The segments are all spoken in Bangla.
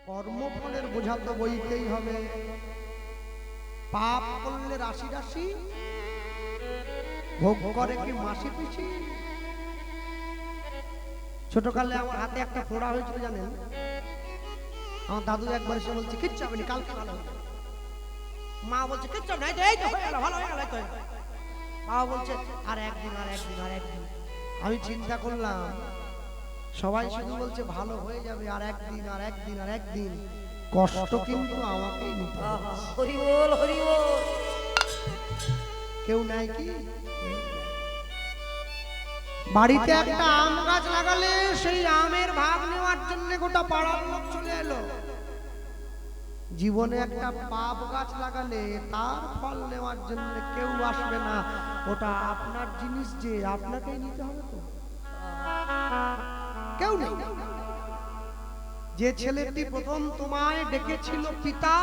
কর্মফলের বোঝা তো বইতেই হবে। পাপ করলে রাশি রাশি, ভোগ করে কি মাসি পিসি। ছোটকালে আমার হাতে একটা ফোড়া হয়েছিল জানেন। আমার দাদু একবার এসে বলছে কিচ্ছু হবে না, কালকে ভালো হবে। মা বলছে কিচ্ছু হবে না, এই তো হয়ে গেল, ভালো হয়ে গেল। বাবা বলছে আর একদিন আর একদিন আর একদিন। আমি চিন্তা করলাম সবাই শুধু বলছে ভালো হয়ে যাবে, আর একদিন আর একদিন আর একদিন, কষ্ট কিন্তু আমাকেই নিতে হবে। হরি বল হরি বল। কেউ নাই কি? বাড়িতে একটা আম গাছ লাগালে সেই আমের ভাগ নেওয়ার জন্য গোটা পাড়ার লোক চলে এলো। জীবনে একটা পাপ গাছ লাগালে তার ফল নেওয়ার জন্য কেউ আসবে না। ওটা আপনার জিনিস, যে আপনাকেই নিতে হবে। তো কেউ নেই। যে ছেলেটি প্রথম তোমায় ডেকেছিল পিতা,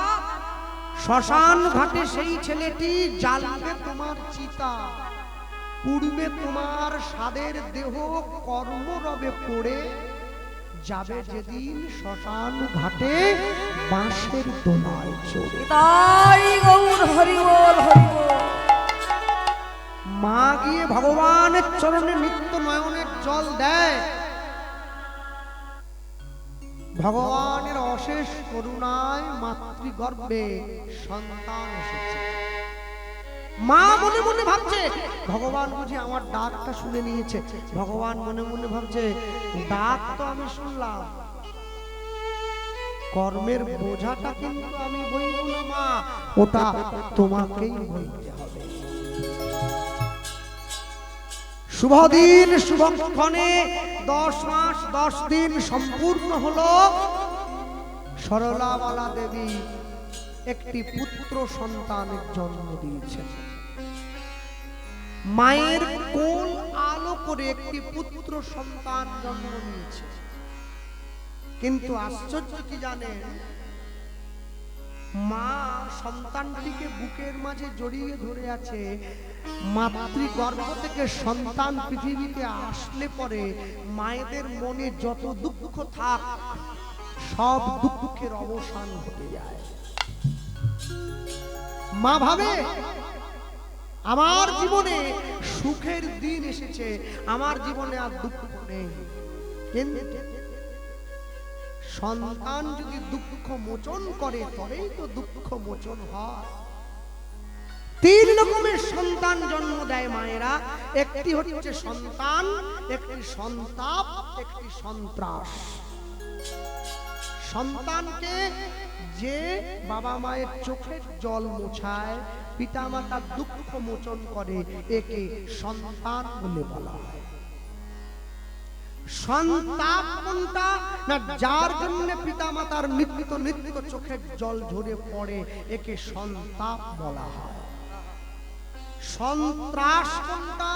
শ্মশান ঘাটে সেই ছেলেটি জ্বালবে তোমার চিতা। পূর্বে তোমার সাদের দেহ কর্মরবে পড়ে যাবে যেদিন শ্মশান ঘাটে বাঁশের দোলায় চড়ে। তাই গৌর হরি বল হরি বল। মা গিয়ে ভগবানের চরণে নিত্য নয়নের জল দেয়। ভগবানের অশেষ করুণায় মাতৃগর্ভে সন্তান এসেছে। মা মনে মনে ভাবছে ভগবান বুঝি আমার ডাকটা শুনে নিয়েছে। ভগবান মনে মনে ভাবছে ডাক তো আমি শুনলাম, কর্মের বোঝাটা কিন্তু আমি বইব না মা, ওটা তোমাকেই বইতে হবে। শুভ দিন শুভক্ষণে 10 মাস 10 দিন সম্পূর্ণ হলো। সরলাবালা দেবী একটি পুত্র সন্তানের জন্ম দিয়েছেন। মায়ের কোল আলো করে একটি পুত্র সন্তান জন্ম নিয়েছে। কিন্তু আশ্চর্য কি জানেন, মা সন্তানটিকে বুকের মাঝে জড়িয়ে ধরে আছে। মাতৃগর্ভ থেকে সন্তান পৃথিবীতে আসলে পরে মায়েদের মনে যত দুঃখ থাক সব দুঃখের অবসান ঘটে যায়। মা ভাবে আমার জীবনে সুখের দিন এসেছে, আমার জীবনে আর দুঃখ নেই। কিন্তু সন্তান যদি দুঃখ মোচন করে তবেই তো দুঃখ মোচন হয়। 3 রকমের সন্তান জন্ম দেয় মায়েরা। একটি হচ্ছে সন্তান, একটি সন্তাপ, একটি সন্ত্রাস। সন্তানকে যে বাবা মায়ের চোখের জল মোছায়, পিতা মাতার দুঃখ মোচন করে, একে সন্তান বলে বলা হয়। সন্তাপ কোনটা না, যার জন্য পিতা মাতার নিত্য নিত্য চোখের জল ঝরে পড়ে, একে সন্তাপ বলা হয়। সন্ত্রাস কোনটা,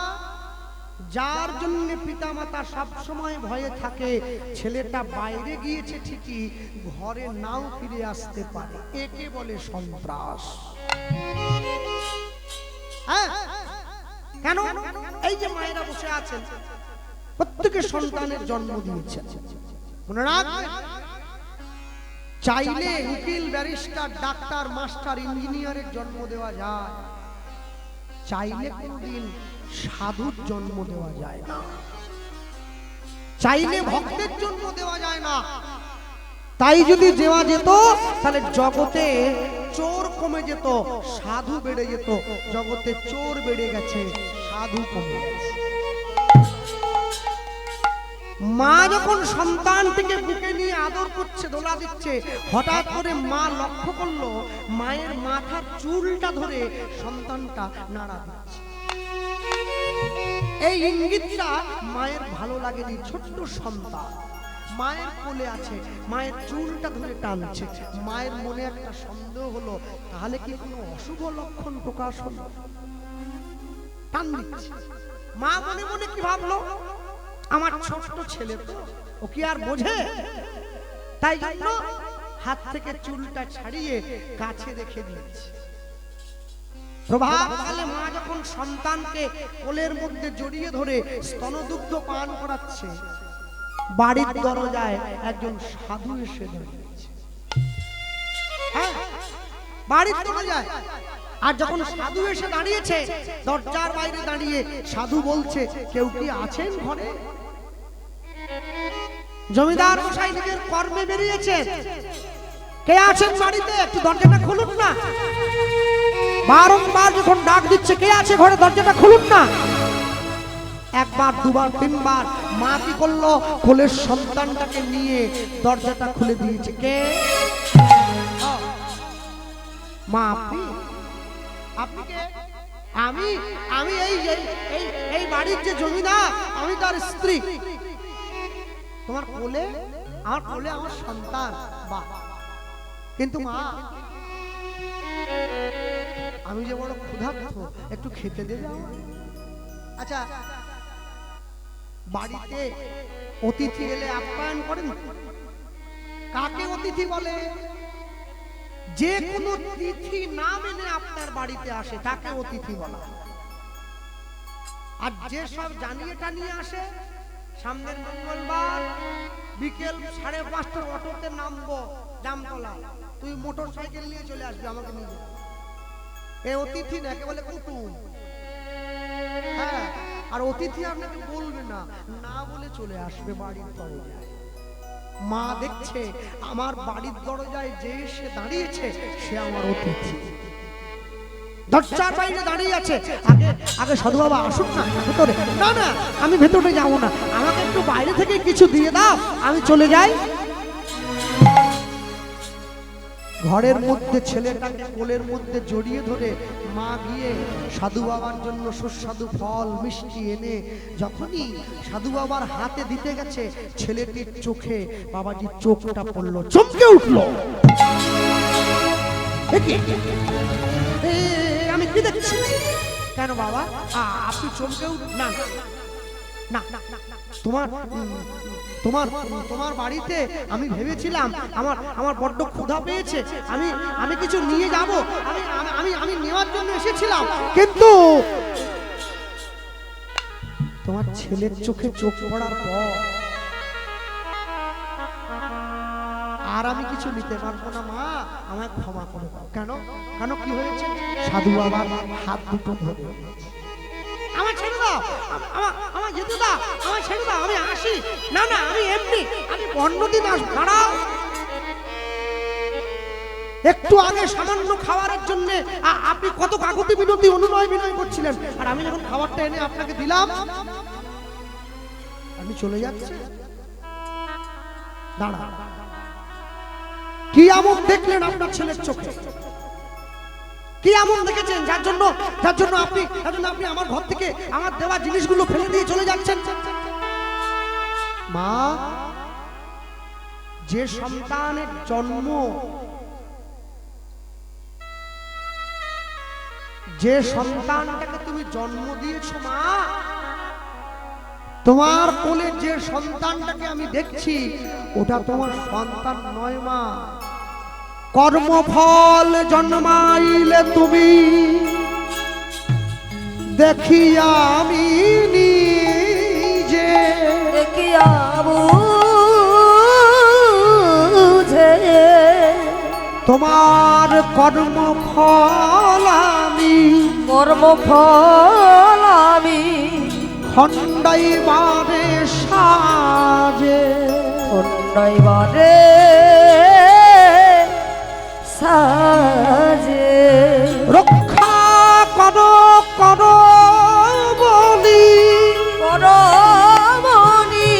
যার জন্য পিতা মাতা সব সময় ভয়ে থাকে, ছেলেটা বাইরে গিয়েছে ঠিকই, ঘরে নাও ফিরে আসতে পারে, একে বলে সন্ত্রাস। হ্যাঁ, কেন? এই যে মায়েরা বসে আছেন, প্রত্যেকের সন্তানের জন্ম দিয়েছে। মনে রাখবেন, চাইলে উকিল, ব্যারিস্টার, ডাক্তার, মাস্টার, ইঞ্জিনিয়ারের জন্ম দেওয়া যায়, চাইলে কোনদিন সাধুর জন্ম দেওয়া যায় না, চাইলে ভক্তের জন্ম দেওয়া যায় না। তাই যদি দেওয়া যেত তাহলে জগতে চোর কমে যেত, সাধু বেড়ে যেত। জগতে চোর বেড়ে গেছে, সাধু কমে গেছে। মা যখন সন্তানটিকে বুকে নিয়ে আদর করছে, দোলা দিচ্ছে, হঠাৎ করে মা লক্ষ্য করলো মায়ের মাথার চুলটা ধরে সন্তানটা নাড়া দিচ্ছে। এই ইঙ্গিতটা মায়ের ভালো লাগেনি। ছোট্ট সন্তান মায়ের কোলে আছে, মায়ের চুলটা ধরে টানছে। মায়ের মনে একটা সন্দেহ হলো, তাহলে কি কোনো অশুভ লক্ষণ প্রকাশ হলো? টান দিচ্ছে। মা মনে মনে কি ভাবলো, আমার ছোট্ট ছেলে তো, ও কি আর বোঝে? তাই জন্য হাত থেকে চুলটা ছাড়িয়ে কাছে রেখে দিয়েছে। প্রভাতকালে মা যখন সন্তানকে কোলের মধ্যে জড়িয়ে ধরে স্তনদুগ্ধ পান করাচ্ছে, বাড়ির দরজায় একজন সাধু এসে দাঁড়িয়েছে। হ্যাঁ, বাড়ির দরজায়। আর যখন সাধু এসে দাঁড়িয়েছে দরজার বাইরে দাঁড়িয়ে, সাধু বলছে কেউ কি আছেন ঘরে? জমিদার মশাই নিজের কর্মে বেরিয়েছেন, কে আছেন বাড়িতে, একটু দরজাটা খুলুন না। বারংবার যখন ডাক দিচ্ছে কে আছে ঘরে, দরজাটা খুলুন না। একবার দুবার তিনবার মা কি করলো, কোলের সন্তানটাকে নিয়ে দরজাটা খুলে দিয়েছে। কে? মা আপনি? আপনি কে? আমি আমি এই এই এই বাড়ির যে জমিদার, আমি তার স্ত্রী। তোমার কোলে? আমার কোলে আমার সন্তান। বাহ! কিন্তু মা, আমি যে বড় ক্ষুধার্ত, একটু খেতে দেবে আমার? আচ্ছা, বাড়িতে অতিথি এলে আপ্যায়ন করেন? কাকে অতিথি বলে? যে কোনো তিথি না মেনে আপনার বাড়িতে আসে তাকে অতিথি বলা। আর যে সব জানিয়ে টানিয়ে আসে, সামনের মঙ্গলবার বিকেল 5:30টার অটোতে নামবো জামতলা, তুই মোটর সাইকেল নিয়ে চলে আসবি আমাকে নিয়ে, এ অতিথি না, একে বলে কুটুম। হ্যাঁ, আর অতিথি আপনাকে বলবে না, না বলে চলে আসবে বাড়ির দরজায়। মা দেখছে আমার বাড়ির দরজায় যে সে দাঁড়িয়েছে সে আমার অতিথি, দরজার বাইরে দাঁড়িয়ে আছে। আগে আগে সাধু বাবা আসুন না ভেতরে। না না, আমি ভেতরে যাব না, আমাকে একটু বাইরে থেকে কিছু দিয়ে দাও, আমি চলে যাই। ঘরের মধ্যে ছেলেটাকে কোলের মধ্যে জড়িয়ে ধরে মা গিয়ে সাধু বাবার জন্য সুস্বাদু ফল মিষ্টি এনে যখনই সাধু বাবার হাতে দিতে গেছে, ছেলেটির চোখে বাবাজির চোখটা পড়লো, চমকে উঠলো। আমি কি দেখছি? কেন বাবা আপনি চমকে উঠলেন? না না না, তোমার তোমার তোমার বাড়িতে আমি ভেবেছিলাম আমার বড্ড ক্ষুধা পেয়েছে, আমি কিছু নিয়ে যাব, আমি নেওয়ার জন্য এসেছিলাম, কিন্তু তোমার ছেলের চোখে চোখ পড়ার পর আর আমি কিছু নিতে পারবো না। মা, আমায় ক্ষমা করে দাও। কেন? কেন কি হয়েছে? সাধু বাবার হাত দুটো ধরে, আমার ছেড়ে দাও, আমার যেতে দাও, আমার ছেড়ে দাও, আমি আসি। না না, আমি এমনি, আমি অন্যদিন আসবো। দাঁড়াও, একটু আগে সামান্য খাবারের জন্য আপনি কত কাকুতি বিনতি অনুনয় বিনয় করছিলেন, আর আমি যখন খাবারটা এনে আপনাকে দিলাম আমি চলে যাচ্ছি। দাঁড়া, কি এমন দেখলেন আপনার ছেলের চোখে? কি এমন দেখেছেন যার জন্য আপনি আমার ঘর থেকে আমার দেওয়া জিনিসগুলো ফেলে দিয়ে চলে যাচ্ছেন? মা, যে সন্তানের জন্ম, যে সন্তানটাকে তুমি জন্ম দিয়েছো মা, তোমার কোলে যে সন্তানটাকে আমি দেখছি ওটা তোমার সন্তান নয় মা। কর্মফল জন্মাইলে তুমি দেখিয়া আমি নিজে, দেখিয়া বুঝে তোমার কর্মফল আমি, কর্মফল আমি খণ্ডাইবারে সাজে, খণ্ডাইবারে সাজে রক্ষা করো করো বলি, করমণি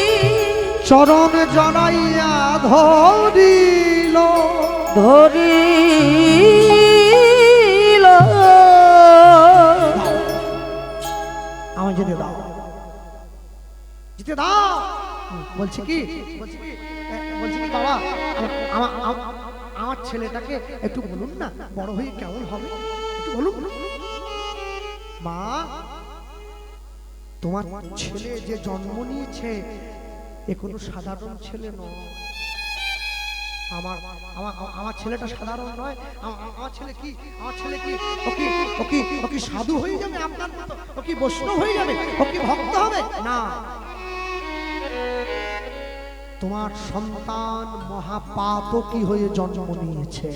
চরণ জড়াইয়া ধরিল, ধরিল। আমায় যেতে দাও, যেতে দাও। বলছি কি বাবা, আমার ছেলেটাকে একটু বলুন না, বড় হয়ে কেমন হবে, একটু বলুন। মা, তোমার ছেলে যে জন্ম নিয়েছে এ কোনো সাধারণ ছেলে নয়। আমার ছেলেটা সাধারণ নয়। আমার ছেলে কি ও কি সাধু হয়ে যাবে আপনার মতো? ও কি বৈষ্ণব হয়ে যাবে? ও কি ভক্ত হবে? না, তোমার সন্তান মহাপাতকী হয়ে জন্ম নিয়েছে।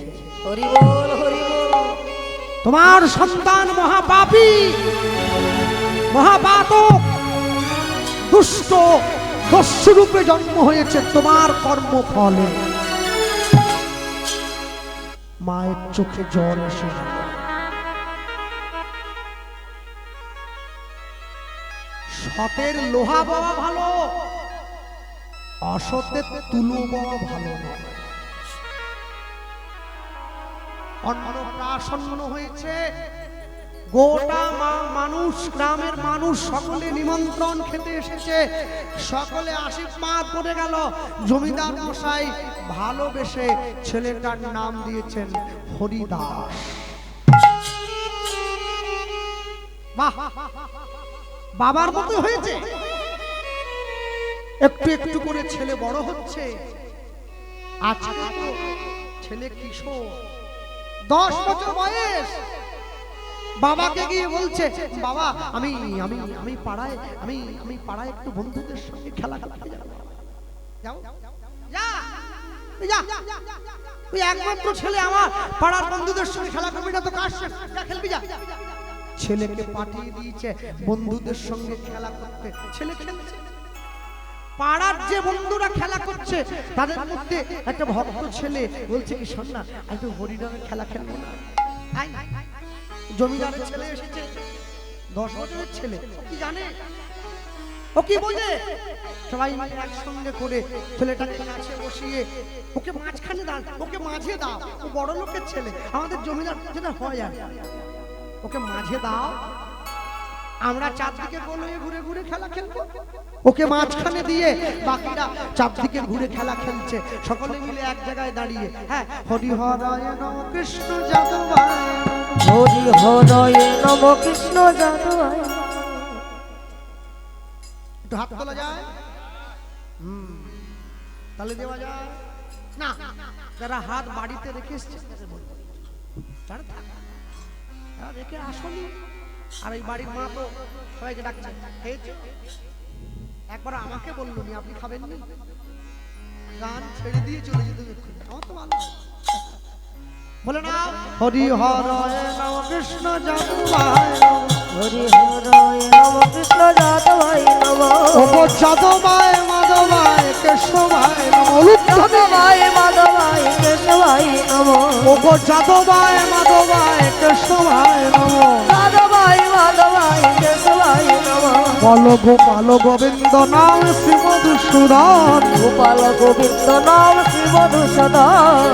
হরি বল হরি বল। তোমার সন্তান মহাপাপী, মহাপাতক, দুষ্ট, দস্যুরূপে জন্ম হয়েছে তোমার কর্মফলে। মায়ের চোখে জল এসে গেল। সতের লোহা বাবা ভালো, অসতের তুলো বাবা ভালো নয়। অন্নপ্রাশন হয়েছে, গোটা মানুষ, গ্রামের মানুষ সকলে নিমন্ত্রণ খেতে এসেছে, সকলে আশীর্বাদ করে গেল। জমিদার মশাই ভালোবেসে ছেলেটার নাম দিয়েছেন হরিদাস। বাহ, বাবার মতো হয়েছে। একটু একটু করে ছেলে বড় হচ্ছে। আজকে তো ছেলে কিশোর, 10 বছর বয়স। বাবাকে গিয়ে বলছে, বাবা আমি আমি আমি পাড়ায় আমি আমি পাড়ায় একটু বন্ধুদের সঙ্গে খেলা খেলতে যাব। যাও যা যা, তুই একমাত্র ছেলে, আমার পাড়ার বন্ধুদের সঙ্গে খেলা করবি না তো কার সঙ্গে যা খেলবি যা। ছেলেকে পাঠিয়ে দিয়েছে বন্ধুদের সঙ্গে খেলা করতে। ছেলে খেলছে, পাড়ার যে বন্ধুরা খেলা করছে তাদের মধ্যে একটা ভক্ত ছেলে বলছে কি, শোন না একটু হরিনামের খেলা খেলবো না। জমিদারের ছেলে এসেছে, 10 বছরের ছেলে, ও কি জানে, ও কি বোঝে? সবাই মিলে একসঙ্গে করে ছেলেটাকে কাছে বসিয়ে ওকে মাঝখানে দাও, ওকে মাঝে দাও। ও বড় লোকের ছেলে, আমাদের জমিদার যেটা হয় আর ওকে মাঝে দাও, আমরা চারদিকে গোল হয়ে ঘুরে ঘুরে খেলা খেলবো। ওকে মাঝখানে দিয়ে বাকিরা চারদিকে ঘুরে খেলা খেলছে, সকলে মিলে এক জায়গায় দাঁড়িয়ে। হ্যাঁ, হরি হরায় নম কৃষ্ণ যাদবায়, হরি হরায় নম কৃষ্ণ যাদবায়। একটু হাত তোলা যায়, তাহলে দেওয়া যায় না। যারা হাত বাড়িতে রেখে এসছে রেখে আসনি, আর এই বাড়ির মা তো সবাইকে ডাকছে, খেয়েছে। একবার আমাকে বললো নি আপনি খাবেননি, গান ছেড়ে দিয়ে চলে যেতে, আমার তো ভালো বলে না। হরি হরায় নম কৃষ্ণ যাদবায়, হরি হরায় নম কৃষ্ণ যাদবায় নম। ওগো যাদবায় মাধবায় কেশবায় নম। যাদবায় মাধবায় কেশবায় নম। ওগো যাদবায় মাধবায় কেশবায় নম। যাদবায় মাধবায় কেশবায় নম। বল গোপাল গোবিন্দ নাম শ্রী মধুসূদন। গোপাল গোবিন্দ নাম শ্রী মধুসূদন।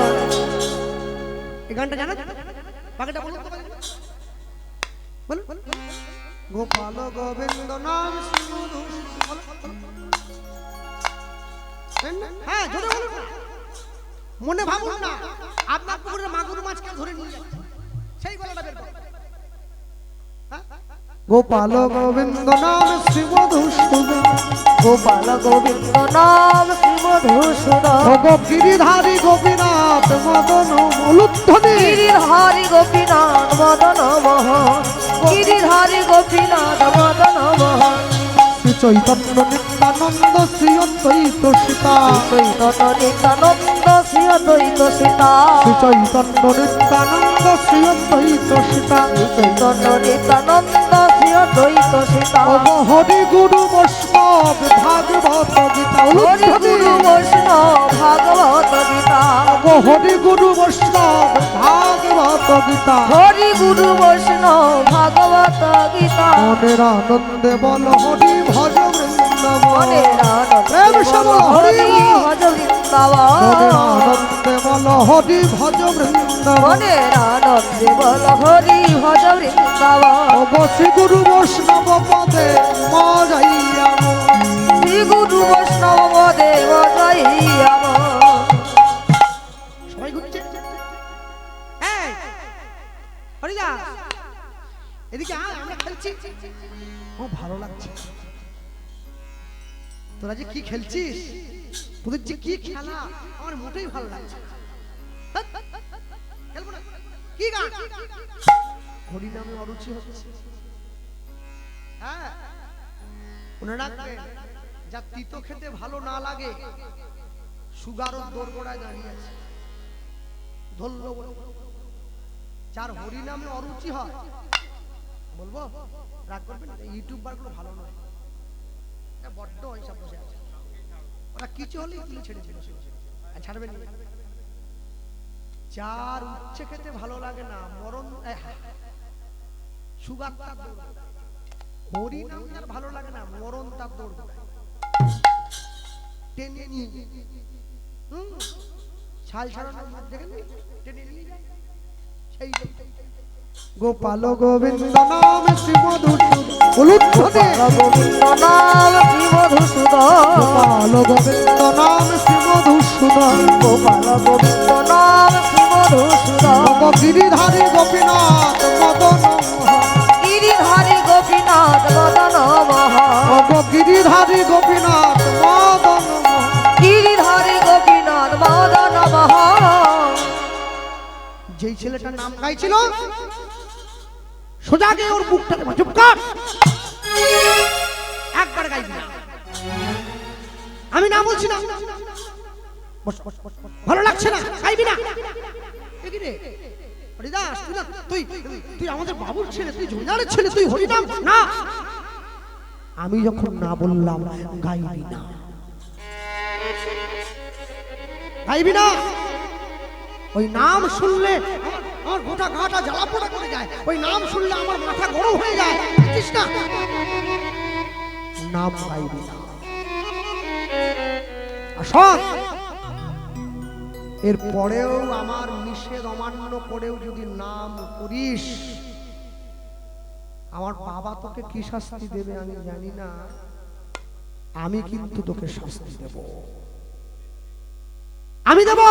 এই গানটা জানেন? বাকিটা বলুন তো, বলুন। গোপাল গোবিন্দ নাম শ্রী মধুসূদন। হ্যাঁ, জোরে বলুন না, মনে ভাবুন না আপনার পুকুরে মাগুর মাছকে ধরে নিয়ে যাচ্ছে, সেই গলাটা বের করুন। গোপাল গোবিন্দ নাম শ্রী মধুসূদন। গোপাল গোবিন্দ নাম শ্রী মধুসূদন। ওগো গিরিধারী গোপীনাথ মদন মূলধ্বনি। গিরিধারী গোপীনাথ মদন মোহন। গিরিধারী গোপীনাথ মদন মোহন। শ্রী চৈতন্য নিত্যানন্দ শ্রী অদ্বৈত সীতা। চৈতন্য নিত্যানন্দ শ্রী অদ্বৈত সীতা। শ্রী চৈতন্য নিত্যানন্দ শ্রী অদ্বৈত সীতা। চৈতন্য নিত্যানন্দ শ্রী অদ্বৈত সীতা। ওগো হরি গুরু বৈষ্ণব ভাগবত গীতা। হরি গুরু বৈষ্ণব ভাগবত গীতা। ওগো হরি গুরু বৈষ্ণব ভাগবত গীতা। হরি গুরু বৈষ্ণব ভাগবত গীতা। মনের আনন্দে বল হরি ভজ বৃন্দাবন। মনের আনন্দে প্রেম সে বল হরি ভজ বৃন্দাবন। মনের আনন্দে বল হরি ভজ বৃন্দাবন। মনের আনন্দে বল হরি ভজ বৃন্দাবন। ওগো শ্রী গুরু বৈষ্ণব পদে মজাইয়া শ্রী গুরু বৈষ্ণব পদে মজাইয়া। সবাই ঘুরছে। এই হরিদাস, এদিকে আয়, আমরা খেলছি। ও ভালো লাগছে। তোরা যে কি খেলছিস, তোদের যে কি খেলা, আমার মোটেই ভালো লাগছে। খেলবো না, কি গান? হরি নামে অরুচি হচ্ছে। হ্যাঁ, মনে রাখবেন, যা তিতো খেতে ভালো না লাগে সুগারও দোরগোড়ায় দাঁড়িয়ে আছে, ধরলো বলে। যার হরি নামে অরুচি হয়, বলবো রাগ করবেন, ইউটিউবার গুলো ভালো নয়, বড্ড এইসব বসে আছে, ওরা কিছু হলেই তুলে ছেড়ে ছেড়ে ছাড়বেন। যার উচ্ছে খেতে ভালো লাগে না, মরণ সুগার তার দৌড়, হরি নাম যার ভালো লাগে না, মরণ তার দৌড় টেনে নিয়ে ছাল ছাড়ানোর মধ্যে টেনে নিয়ে যায় সেই গোপাল গোবিন্দ নাম শ্রী মধুসূদন, গোবিন্দ নাম শ্রী মধুসূদন, গোপাল গোবিন্দ নাম শ্রী মধুসূদন, গোপাল গোবিন্দ নাম শ্রী মধুসূদন, গিরিধারী গোপীনাথ মদন গিরিধারী গোপীনাথ মদন মোহন, গিরিধারী গোপীনাথ মদন, গিরিধারী গোপীনাথ মদন মোহন। যেই ছেলেটার নাম গাইছিল সোজা গিয়ে ওর মুখটাকে চুপ কর, একবার গাইবি না, আমি না বলছি না, ভালো লাগছে না গাইবি না। হরিদাস তুই না, তুই তুই আমাদের বাবুর ছেলে, তুই জমিদারের ছেলে, তুই হরিনাম না। আমি যখন না বললাম গাইবি না, গাইবি না, ওই নাম শুনলে আমার গোটা গাটা জ্বালা পোড়া করে যায়, ওই নাম শুনলে আমার মাথা গরম হয়ে যায়, বুঝছিস না? নাম গাইবি না। শোন, এর পরেও আমার নিষেধ অমান্য করেও যদি নাম করিস, আমার বাবা তোকে কি শাস্তি দেবে আমি জানি না, আমি কিন্তু তোকে শাস্তি দেব, আমি দেব।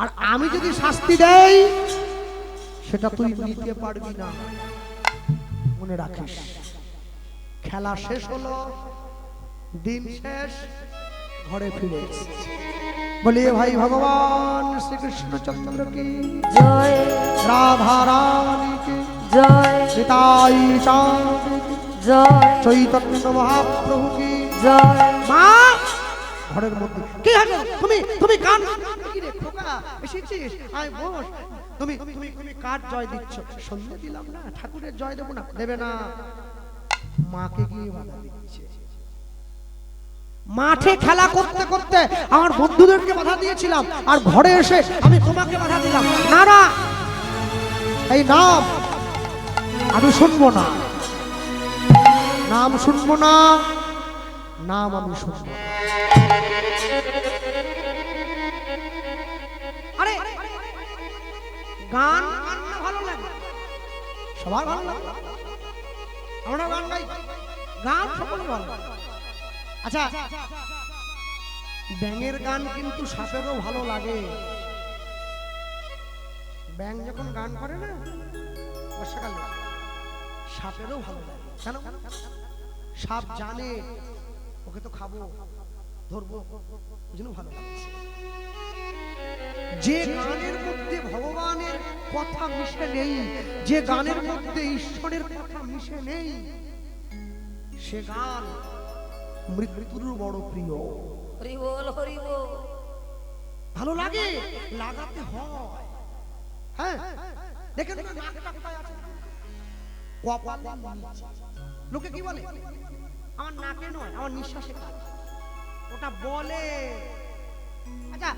আর আমি যদি শাস্তি দেই সেটা তুই নিতে পারবি না, মনে রাখিস। খেলা শেষ হলো, দিন শেষ, ঘরে ফিরে এসেছি। বলিয়ে ভাই ভগবান শ্রীকৃষ্ণচন্দ্র কি জয়, রাধা রানী কি জয়, নিতাই চাঁদ কি জয়, চৈতন্য মহাপ্রভু কি জয়। মা ঘরের মধ্যে কি হলো, তুমি তুমি কান কি রে খোকা এসেছিস, আয় বস, তুমি তুমি তুমি কার জয় দিচ্ছ? সন্ধ্যে দিলাম না, ঠাকুরের জয় দেব না, দেবে না, মাকে গিয়ে বাধা দিচ্ছে। মাঠে খেলা করতে করতে আমার বন্ধুদেরকে বাধা দিয়েছিলাম, আর ঘরে এসে আমি তোমাকে বাধা দিলাম, না না, এই নাম আমি শুনবো না, নাম শুনবো না, নাম আমি শুনবো না। আরে গান গান না ভালো লাগে, সবার ভালো লাগে, আমরা গান গাই, গান সকলে ভালো লাগে। আচ্ছা, ব্যাঙের গান কিন্তু সাপেরও ভালো লাগে। ব্যাঙ যখন গান করে না বর্ষাকালে, সাপেরও ভালো লাগে। কেন? সাপ জানে ওকে তো খাবো, ধরবো, ওই জন্য ভালো লাগছে। যে গানের মধ্যে ভগবানের কথা মিশে নেই, যে গানের মধ্যে ঈশ্বরের কথা মিশে নেই, সে গান মৃত্যুর বড় প্রিয়। হরি বল, হরি বল। ভালো লাগে, লাগাতে হয়। হ্যাঁ, দেখেন তো নাকটা কোথায় আছে, কপালের নিচে। লোকে কি বলে, আমার নাকে নয়, আমার নিঃশ্বাসে কাজ, ওটা বলে। আচ্ছা,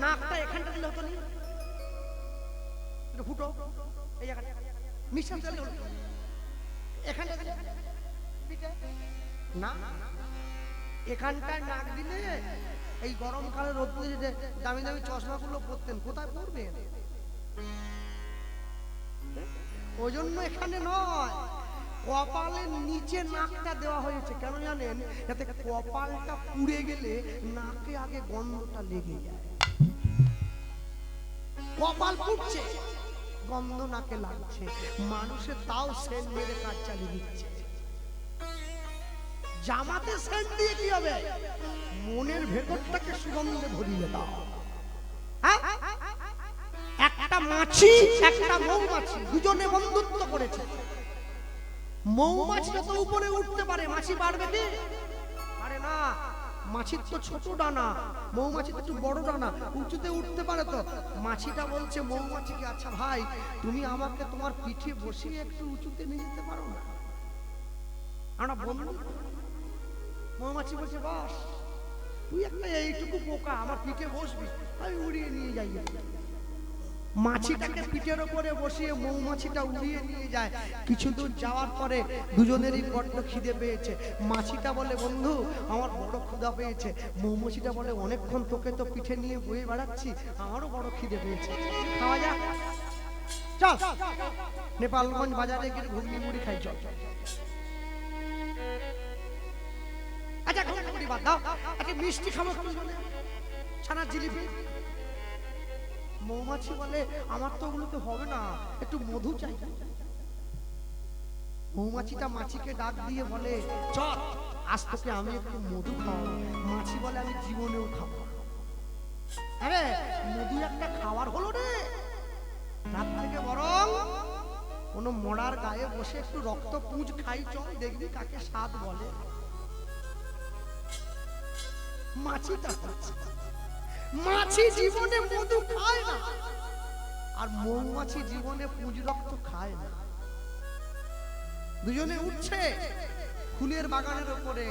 নাকটা এখানটা দিলে হতো না, এটা ফুটো এই জায়গাটা, নিঃশ্বাস দিলে হতো এখানটা দিলে পিঠে না, এখানটায় নাক দিলে এই গরমকালে রোদ্রে যে দামি দামি চশমাগুলো পরতেন, কোথায় পরবেন? ওই জন্য এখানে নয়, কপালের নিচে নাকটা দেওয়া হয়েছে। কেন জানেন? যাতে কপালটা পুড়ে গেলে নাকে আগে গন্ধটা লেগে যায়। কপাল পুড়ছে, গন্ধ নাকে লাগছে, মানুষের তাও সেন্ট মেরে কাজ চালিয়ে দিচ্ছে। জামাতে সেন্ট দিয়ে কি হবে? মনের ভেতরটাকে সুগন্ধে ভরিয়ে দাও। একটা মাছি একটা মৌমাছি দুজনে বন্ধুত্ব করেছে। মৌমাছিটা তো উপরে উঠতে পারে, মাছি পারবে কি? পারে না। মাছির তো ছোট ডানা, মৌমাছি তো একটু বড় ডানা, উঁচুতে উঠতে পারে। তো মাছিটা বলছে মৌমাছিকে, আচ্ছা ভাই তুমি আমাকে তোমার পিঠে বসিয়ে একটু উঁচুতে নিয়ে যেতে পারো না? আমরা বন্ধু। মৌমাছি বলছে বাস, তুই একটা এইটুকু পোকা আমার পিঠে বসবি, আমি উড়িয়ে নিয়ে যাই। মাছিটাকে পিঠের ওপরে বসিয়ে মৌমাছিটা উড়িয়ে নিয়ে যায়। কিছু দূর যাওয়ার পরে দুজনেরই বড্ড খিদে পেয়েছে। মাছিটা বলে বন্ধু আমার বড় ক্ষুধা পেয়েছে। মৌমাছিটা বলে অনেকক্ষণ তোকে তো পিঠে নিয়ে বয়ে বেড়াচ্ছি, আমারও বড় খিদে পেয়েছে, খাওয়া যাক। চল নেপালগঞ্জ বাজারে গিয়ে ঘুগনি মুড়ি খাই, চল। আচ্ছা ঘুগনি মুড়ি বাদ দাও, আচ্ছা মিষ্টি খাবো, ছানার জিলিপি। মৌমাছি বলে আমার তো ওগুলোতে হবে না, একটু মধু চাই। মৌমাছিটা মাছিকে ডাক দিয়ে বলে চল আজ তোকে আমি একটু মধু খাওয়াবো। মাছি বলে আমি জীবনেও খাবো। আরে মধু একটা খাবার হলো রে, তার থেকে বরং কোনো মরার গায়ে বসে একটু রক্ত পুঁজ খাই, চল দেখবি কাকে স্বাদ বলে। মাছিটা মাছি জীবনে মধু খায় না, আর মৌমাছি জীবনে পুঁজ রক্ত খায় না। দুজনে উঠছে ফুলের বাগানের উপরে।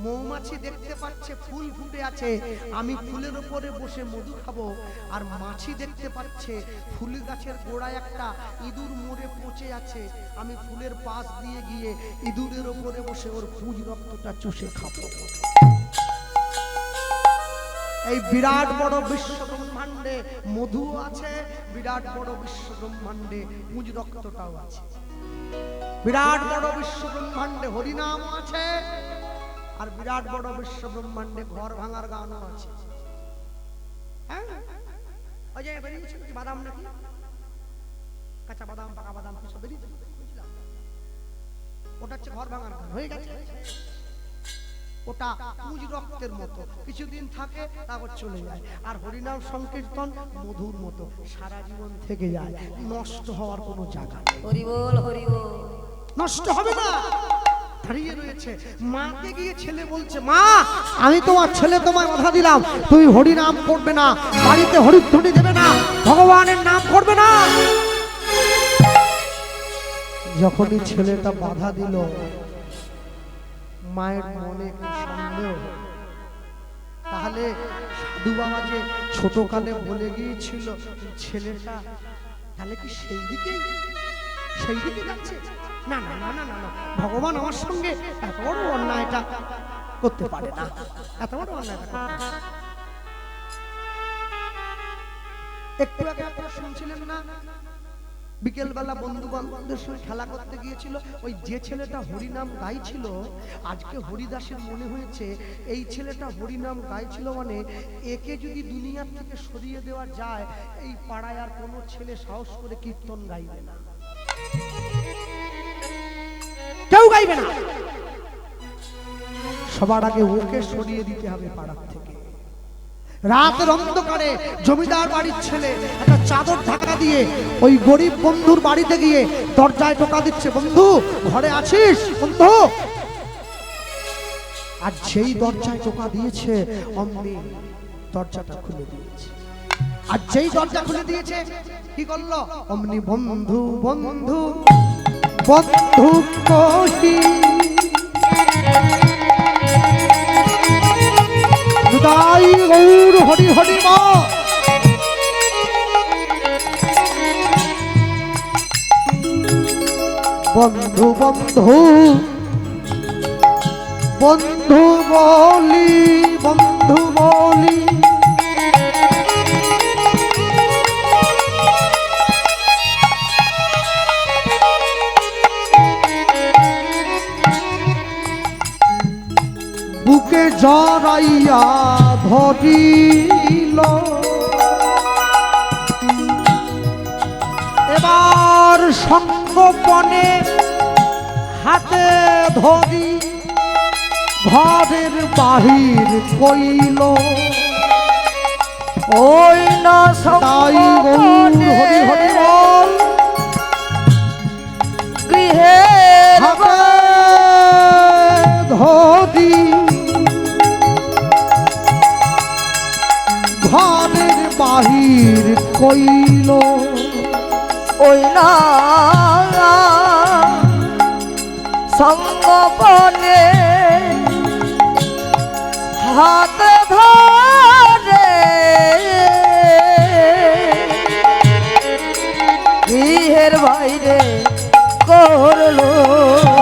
মৌমাছি দেখতে পাচ্ছে ফুল ফুটে আছে, আমি ফুলের উপরে বসে মধু খাবো। আর মাছি দেখতে পাচ্ছে ফুল গাছের গোড়ায় একটা ইঁদুর মরে পচে আছে, আমি ফুলের পাশ দিয়ে গিয়ে ইঁদুরের উপরে বসে ওর পুঁজ রক্তটা চুষে খাবো। এই বিরাট বড় বিশ্ব ব্রহ্মাণ্ডে মধু আছে, বিরাট বড় বিশ্ব ব্রহ্মাণ্ডে পুঁজ রক্তটাও আছে। বিরাট বড় বিশ্ব ব্রহ্মাণ্ডে হরিনাম আছে, আর বিরাট বড় বিশ্ব ব্রহ্মাণ্ডে ঘর ভাঙার গানও আছে। হ্যাঁ ওই যে বেরিয়েছিল কি বাদাম নাকি, কাঁচা বাদাম পাকা বাদাম সব বেরিয়েছে, ওটা হচ্ছে ঘর ভাঙার গান, হয়ে গেছে। ওটা পুঁজ রক্তের মতো, কিছুদিন থাকে তারপর চলে যায়। আর হরিনাম সংকীর্তন মধুর মতো, সারা জীবন থেকে যায়, নষ্ট হওয়ার কোনো জায়গা নেই। হরি বল হরি বল, নষ্ট হবে না, দাঁড়িয়ে রয়েছে। মাকে গিয়ে ছেলে বলছে মা আমি তোমার ছেলে, তোমায় কথা দিলাম তুই হরিনাম করবে না, বাড়িতে হরিধ্বনি দেবে না, ভগবানের নাম করবে না। যখনই ছেলেটা বাধা দিল, মায়ের মনে একটু সন্দেহ, তাহলে সাধু বাবা যে ছোটকালে বলে গিয়েছিল ছেলেটা তাহলে কি সেই দিকে যাচ্ছে? না না না না না না, ভগবান আমার সঙ্গে এত বড় অন্যায়টা করতে পারে না, এত বড় অন্যায়টা করতে পারে না। একটু আগে আপনারা শুনছিলেন না, বিকেলবেলা বন্ধু বান্ধবদের সঙ্গে খেলা করতে গিয়েছিল, ওই যে ছেলেটা হরিনাম গাইছিল, আজকে হরিদাসের মনে হয়েছে এই ছেলেটা হরিনাম গাইছিল মানে একে যদি দুনিয়ার থেকে সরিয়ে দেওয়া যায়, এই পাড়ায় আর কোনো ছেলে সাহস করে কীর্তন গাইবে না, কেউ গাইবে না। সবার আগে ওকে সরিয়ে দিতে হবে পাড়ার থেকে। রাতের অন্ধকারে জমিদার বাড়ির ছেলে একটা চাদর ঢাকা দিয়ে ওই গরিব বন্ধুর বাড়িতে গিয়ে দরজায় টোকা দিচ্ছে, বন্ধু ঘরে আছিস বন্ধু? আর যেই দরজায় টোকা দিয়েছে অমনি দরজাটা খুলে দিয়েছে। আর যেই দরজা খুলে দিয়েছে কি করলো, অমনি বন্ধু বন্ধু বন্ধু কহি হৃদয় গৌর হরি হরি মা। বন্ধু বন্ধু বন্ধু বলি বন্ধু বলি, বুকে জড়াইয়া ধরিল, এবার সঙ্গোপনে হাতে ধরি ঘরের বাহির কইল, ওই না তাই গৌর হরি হরি বল, গৃহের হাতে ধরি বাহির কইল ওই না সঙ্গপনে হাত ধরে গৃহের বাইরে করলো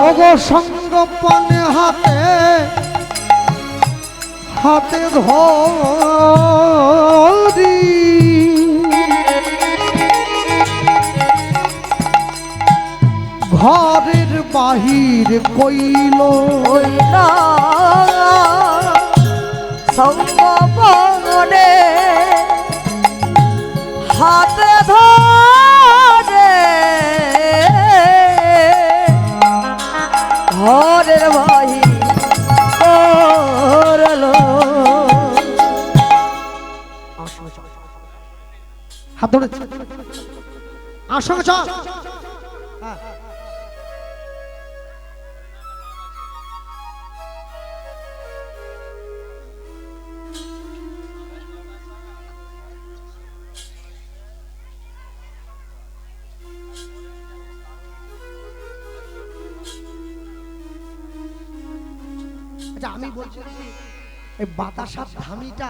ওগো সঙ্গপনে হাতে হাতে ধরি ঘরের বাহির কইল ওই না সঙ্গপনে হাত ধরে ঘরের বাহির করলো হাত ধরে আসঙ্গে চল হ্যাঁ। আচ্ছা আমি বলছি কি, এই বাতাসার ধামিটা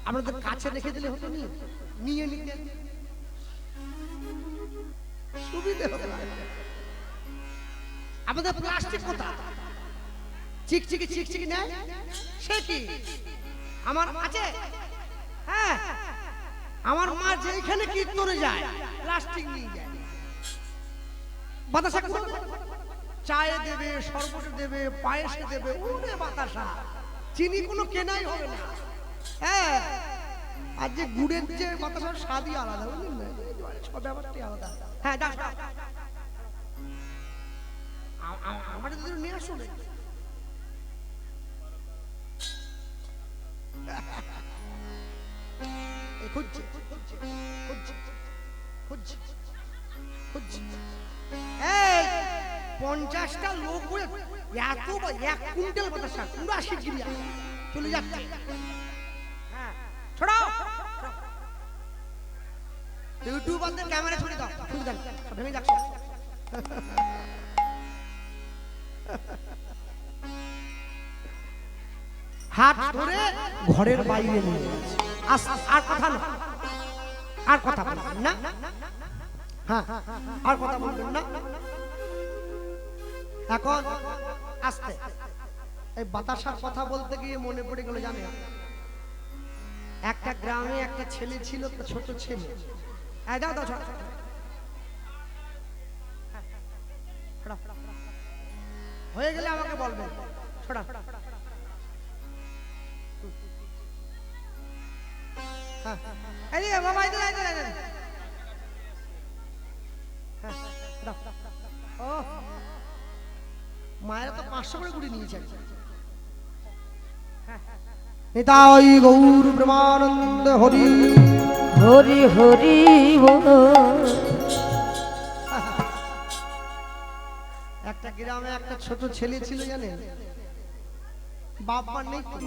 আপনাদের কাছে রেখে দিলে হতো নি, নিয়ে নিতে সুবিধে হতো। আমাদের প্লাস্টিক কোথা চিকচিকি চিকচিকি নেয় সে কি আমার আছে? হ্যাঁ, আমার মা যেখানে কীর্তনে যায় প্লাস্টিক নিয়ে যায়। বাতাসা চায়ে দেবে, শরবতে দেবে, পায়েসে দেবে, ওরে বাতাসা চিনি কোনো কেনাই হবে না। হ্যাঁ, আর যে গুড়ের যে বাতাসার স্বাদই আলাদা, বুঝলেন না? সব ব্যাপারটাই আলাদা। হ্যাঁ, আমাদের দুটো নিয়ে আসুন। খুঁজছে খুঁজছে খুঁজছে খুঁজছে খুঁজছে। এই 50টা লোক বলে এত 1 কুইন্টাল বাতাসা পুরো 80 কিলো চলে যাচ্ছে। হ্যাঁ, ছড়াও ইউটিউবারদের ক্যামেরা ছড়িয়ে দাও, ছড়িয়ে দেন, সব ভেঙে যাচ্ছে। হাত ধরে ঘরের বাইরে নিয়ে যাচ্ছে। আর কথা না, আর কথা বলবেন না। হ্যাঁ, আর কথা বলবেন না। এখন আস্তে এই বাতাসার কথা বলতে গিয়ে মনে পড়ে গেল, জানে একটা গ্রামে একটা ছেলে ছিল, একটা ছোট ছেলে। দাও দাও হয়ে গেলে আমাকে বলবেন। ছড়া বাবা, মায়েরা তো 500 করে গুড়ি নিয়েছে। নিতাই গৌর প্রেমানন্দ হরি হরি হরি বল। একটা গ্রামে একটা ছোট ছেলে ছিল, জানেন? বাপ মা নেই তো।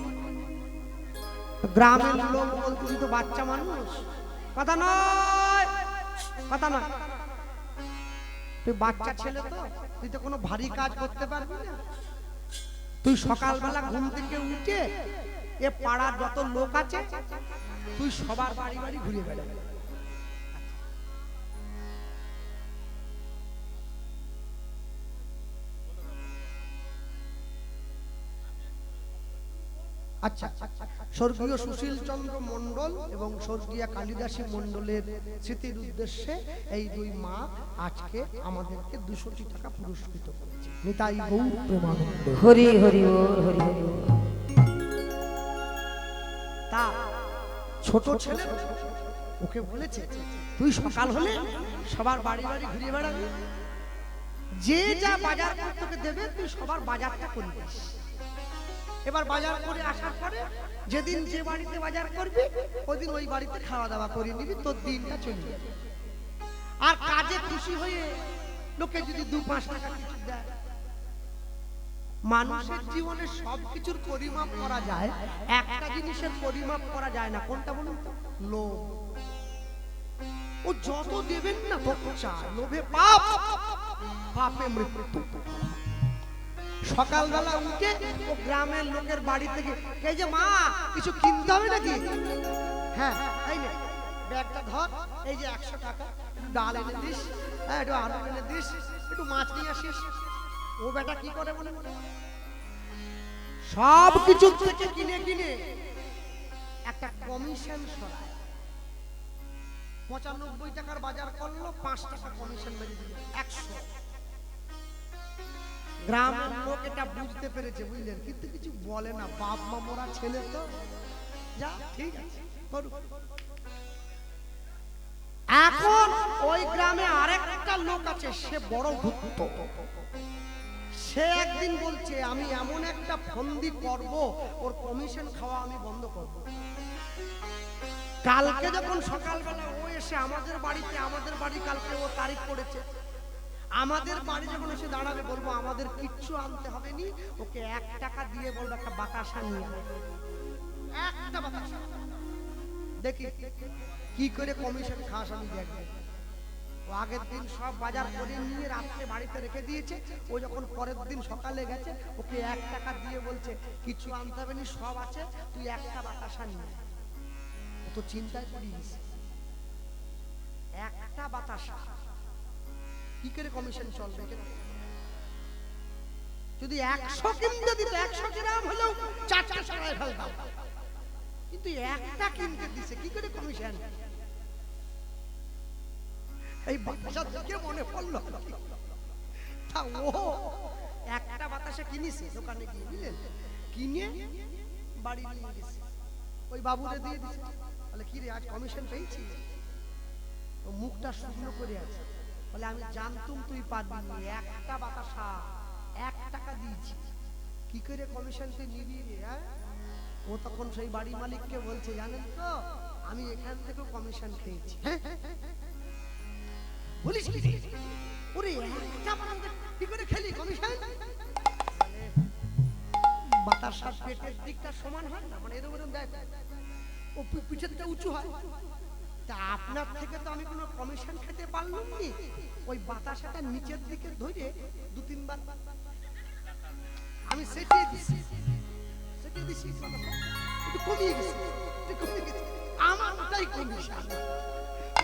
গ্রামের লোক বলতো তুই তো বাচ্চা মানুষ, কথা নয় কথা নয়, তুই বাচ্চা ছেলে তো, তুই তো কোনো ভারী কাজ করতে পারবি না। তুই সকালবেলা ঘুম থেকে উঠে এ পাড়ার যত লোক আছে তুই সবার বাড়ি বাড়ি ঘুরে বেড়াবি। আচ্ছা, স্বর্গীয় সুশীল চন্দ্র মণ্ডল এবং স্বর্গীয় কালিদাসী মণ্ডলের স্মৃতির উদ্দেশ্যে এই দুই মা আজকে আমাদেরকে 200 টাকা পুরস্কৃত করেছে। নিতাই গৌর প্রেমানন্দ হরি হরি বল, হরি হরি বল। তা ছোট ছেলে ওকে বলেছে তুই সকাল হলে সবার বাড়ি বাড়ি ঘুরে বেড়াবি, যে যা বাজার করতে দেবে তুই সবার বাজারটা করবি। এবার বাজার করে আসার পরে যেদিন যে বাড়িতে বাজার করবি ওইদিন ওই বাড়িতে খাওয়া দাওয়া করে নিবি, তোর দিনটা চলে যাবে। আর কাজে খুশি হয়ে লোকে যদি 2-5 টাকা কিছু দেয়। মানুষের জীবনে সবকিছুর পরিমাপ করা যায়, একটা জিনিসের পরিমাপ করা যায় না। কোনটা বলুন তো? লোভ। ও যত দেবেন না তত চায়, লোভে পাপ, পাপে মৃত্যু। সকালবেলা উঠে ও গ্রামের লোকের বাড়ি থেকে, এই যে মা কিছু কিনতে হবে নাকি? হ্যাঁ এই নে ব্যাগটা ধর, এই যে 100 টাকা, একটু ডাল এনে দিস, হ্যাঁ একটু আলু এনে দিস, একটু মাছ নিয়ে আসিস। ও বেটা কি করে বলে, সব কিছু থেকে কিনে কিনে একটা কমিশন সরায়। 95 টাকার বাজার করলো, 5 টাকা কমিশন মেরে দিল, 100। গ্রামের লোক এটা বুঝতে পেরেছে, বুঝলেন, কিন্তু কিছু বলে না, বাপ মা মোরা ছেলে তো, যা ঠিক আছে করুক। এখন ওই গ্রামে আরেকটা লোক আছে, সে বড় ভূত। সে একদিন বলছে আমি এমন একটা ফন্দি করব, ওর কমিশন খাওয়া আমি বন্ধ করব। কালকে যখন সকালবেলা ও এসে আমাদের বাড়িতে, আমাদের বাড়ি কালকে ও তারিখ করেছে, আমাদের বাড়ি যখন এসে দাঁড়াবে, বলবো আমাদের কিচ্ছু আনতে হবে নি, ওকে 1 টাকা দিয়ে বলবো একটা বাতাসা নিয়ে আয়, একটা বাতাসা। দেখি কি করে কমিশন খাস আমি দেখবো। ও আগের দিন সব বাজার করে নিয়ে রাত্রে বাড়িতে রেখে দিয়েছে, ও যখন পরের দিন সকালে গেছে, ওকে 1 টাকা দিয়ে বলছে কিছু আনতে হবে নি, সব আছে, তুই একটা বাতাসা নিয়ে। ও তো চিন্তায় পড়ে গেছে, একটা বাতাসা কি করে কমিশন চলবে? যদি 100 কিনতে দিত, 100 গ্রাম হলেও 4টা সরাই ফেলতাম, কিন্তু একটা কিনতে দিছে, কি করে কমিশন? এই বাতাসা থেকে মনে পড়লো, তা ও একটা বাতাসা কিনেছে দোকানে গিয়ে, বুঝলেন, কিনে বাড়ি নিয়ে গেছে, ওই বাবুরে দিয়ে দিছে। বলে কি রে, আজ কমিশন পেয়েছি? ও মুখটা শুকনো করে আছে, বলে আমি জানতুম তুই পারবি না, একটা বাতাসা 1 টাকা দিয়েছি, কি করে কমিশন তুই নিবি রে? হ্যাঁ, ও তখন সেই বাড়ি মালিককে বলছে, জানেন তো আমি এখান থেকে কমিশন খেয়েছি। হ্যাঁ বলিস কি রে? ওরে একটা বাতাসা কি করে খেলি কমিশন? বাতাসার পেটের দিকটা সমান হয় না, মানে এরকম এরকম দেখ, ও পিঠেরটা উঁচু হয়। তা আপনার থেকে তো আমি কোনো কমিশন খেতে পারলাম নি, ওই বাতাসাটা নিচের দিকে ধরে 2-3 বার আমি সেটিয়ে দিছি, একটু কমিয়ে গেছে, আমার ওটাই কমিশন,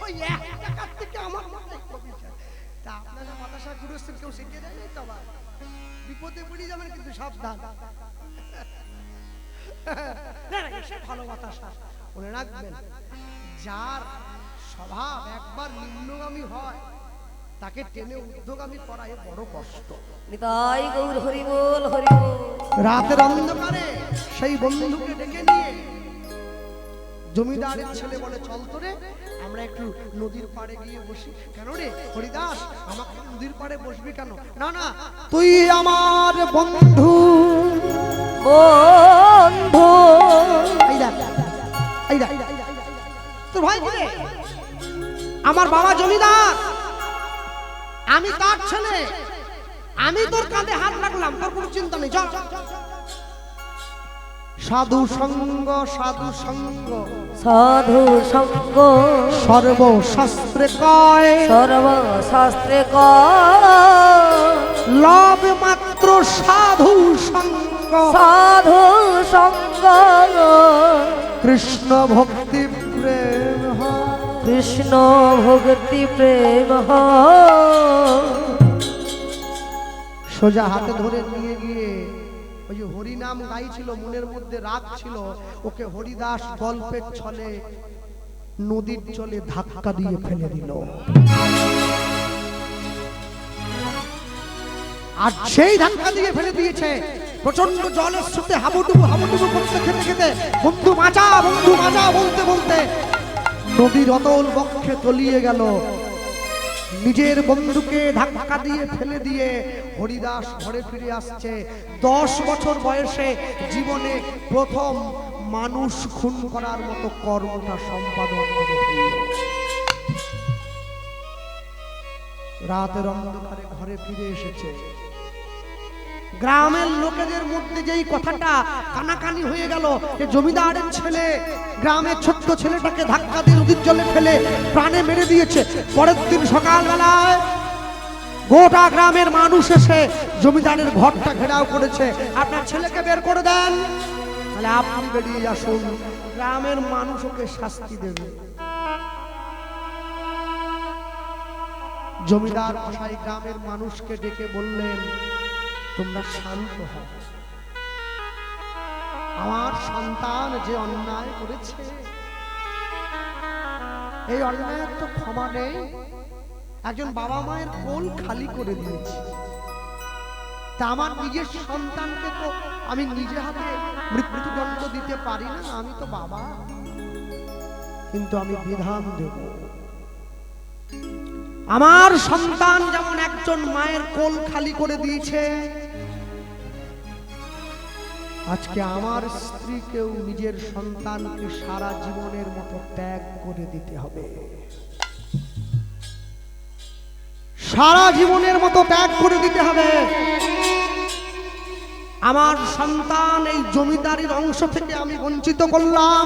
ওই 1 টাকার থেকে আমার ওটাই কমিশন। তা আপনারা বাতাসা ঘুরেছেন, কেউ সেটিয়ে দেয় নাই তো, আবার বিপদে পড়ে যাবেন, কিন্তু সাবধান। না না, এসব ভালো বাতাসা, মনে রাখবেন, যার স্বভাব একবার নিম্নগামী হয়, তাকে টেনে ঊর্ধ্বগামী করা এ বড় কষ্ট। নিতাই গৌর হরি বল, হরি বল। রাতের অন্ধকারে সেই বন্ধুকে ডেকে নিয়ে জমিদারের ছেলে বলে, চল তোরে আমরা একটু নদীর পাড়ে গিয়ে বসি। কেন রে হরিদাস, আমাকে নদীর পাড়ে বসবি কেন? না না, তুই আমার বন্ধু, বন্ধু। তোর ভাই কে? আমার বাবা জমিদার, আমি তার ছেলে, আমি তোর কাঁধে হাত রাখলাম, তোর কোনো চিন্তা নেই, চল। সাধু সঙ্গ, সাধু সঙ্গ, সাধু সঙ্গ সর্বশাস্ত্রে কয়, সর্বশাস্ত্রে কয়, লব মাত্র সাধু সঙ্গ, সাধু সঙ্গ কৃষ্ণ ভক্তি প্রেম হয়, কৃষ্ণ ভক্তি প্রেম হয়। সোজা হাতে ধরে নিয়ে গিয়ে ওই যে হরিনাম গাইছিল, মনের মধ্যে রাগ ছিল, ওকে হরিদাস গল্পের ছলে নদীর জলে ধাক্কা দিয়ে ফেলে দিল। আর সেই ধাক্কা দিয়ে ফেলে দিয়েছে, প্রচন্ড জলের স্রোতে হাবুডুবু হাবুডুবু করতে, খেতে খেতে, বন্ধু বাঁচা বলতে বলতে নদীর অতল বক্ষে তলিয়ে গেল। নিজের বন্ধুকে ধাক্কা দিয়ে ফেলে দিয়ে হরিদাস ঘরে ফিরে আসছে। 10 বছর বয়সে জীবনে প্রথম মানুষ খুন করার মতো কর্মটা সম্পাদন করে ফেলল। রাতের অন্ধকারে ঘরে ফিরে এসেছে। গ্রামের লোকেদের মধ্যে যেই কথাটা কানাকানি হয়ে গেল, যে জমিদারের ছেলে গ্রামের ছোট্ট ছেলেটাকে ধাক্কা দিয়ে নদীর জলে ফেলে প্রাণে মেরে দিয়েছে। পরের দিন সকালবেলায় গোটা গ্রামের মানুষ এসে জমিদারের ঘরটা ঘেরাও করেছে, আপনার ছেলেকে বের করে দেন, তাহলে আপনি বেরিয়ে আসুন, গ্রামের মানুষ ওকে শাস্তি দেবে। জমিদার মশাই গ্রামের মানুষকে ডেকে বললেন, তোমরা শান্ত হও, আমার সন্তান যে অন্যায় করেছে এই অন্যায়ের তো ক্ষমা নেই। একজন বাবা মায়ের কোল খালি করে দিয়েছে, তা আমার নিজের সন্তানকে তো আমি নিজে হাতে মৃত্যুদণ্ড দিতে পারি না, আমি তো বাবা, কিন্তু আমি বিধান দেব, আমার সন্তান যেমন একজন মায়ের কোল খালি করে দিয়েছে, আজকে আমার স্ত্রীকেও নিজের সন্তানকে সারা জীবনের মতো ত্যাগ করে দিতে হবে, সারা জীবনের মতো ত্যাগ করে দিতে হবে। আমার সন্তান এই জমিদারির অংশ থেকে আমি বঞ্চিত করলাম,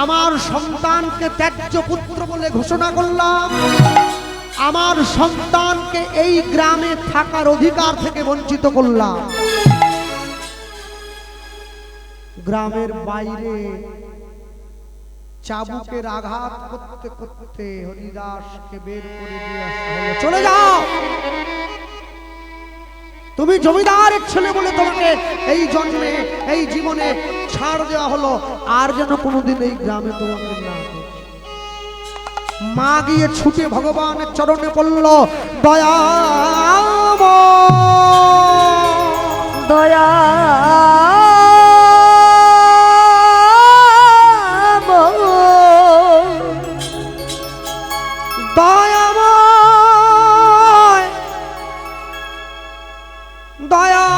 আমার সন্তানকে ত্যায্য পুত্র বলে ঘোষণা করলাম, আমার সন্তানকে এই গ্রামে থাকার অধিকার থেকে বঞ্চিত করলাম। গ্রামের বাইরে চাবুকের আঘাত করতে করতে হরিদাসকে বের করে দিয়ে আসা হলো, চলে যাও, তুমি জমিদারের ছেলে বলে তোমাকে এই জন্মে এই জীবনে ছাড় দেওয়া হলো, আর যেন কোনোদিন এই গ্রামে তোমাকে না দেখি। মা গিয়ে ছুটে ভগবানের চরণে পড়ল, দয়াময় দয়া দয়াময় দয়াময়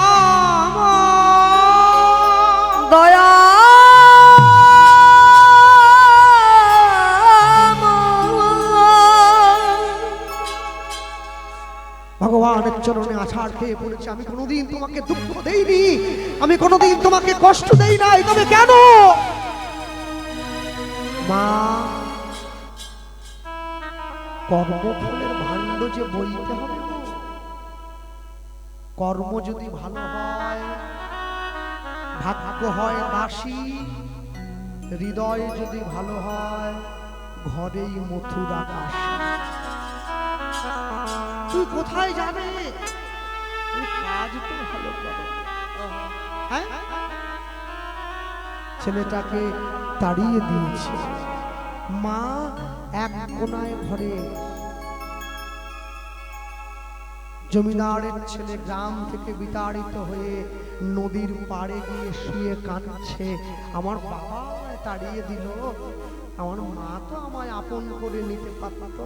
দয়া ভগবানের চরণে আছাড় খেয়ে পড়েছে, আমি কোনোদিন তোমাকে দুঃখ দেইনি, আমি কোনোদিন তোমাকে কষ্ট দেই নাই, তবে কেন মা? কর্মফলের ভাণ্ড যে বইতে হবে, কর্ম যদি ভালো হয়, ভাগ্য হয় দাসী, হৃদয় যদি ভালো হয়, ঘরেই মথুর আকাশ। তুই কোথায় যাবে? কাজ তো ভালো করো। হ্যাঁ, ছেলেটাকে তাড়িয়ে দিয়েছে। মা এক কোনায় ঘরে, জমিদারের ছেলে গ্রাম থেকে বিতাড়িত হয়ে নদীর পাড়ে গিয়ে শুয়ে কাঁদছে, আমার বাবা তাড়িয়ে দিল, আমার মা তো আমায় আপন করে নিতে পারত,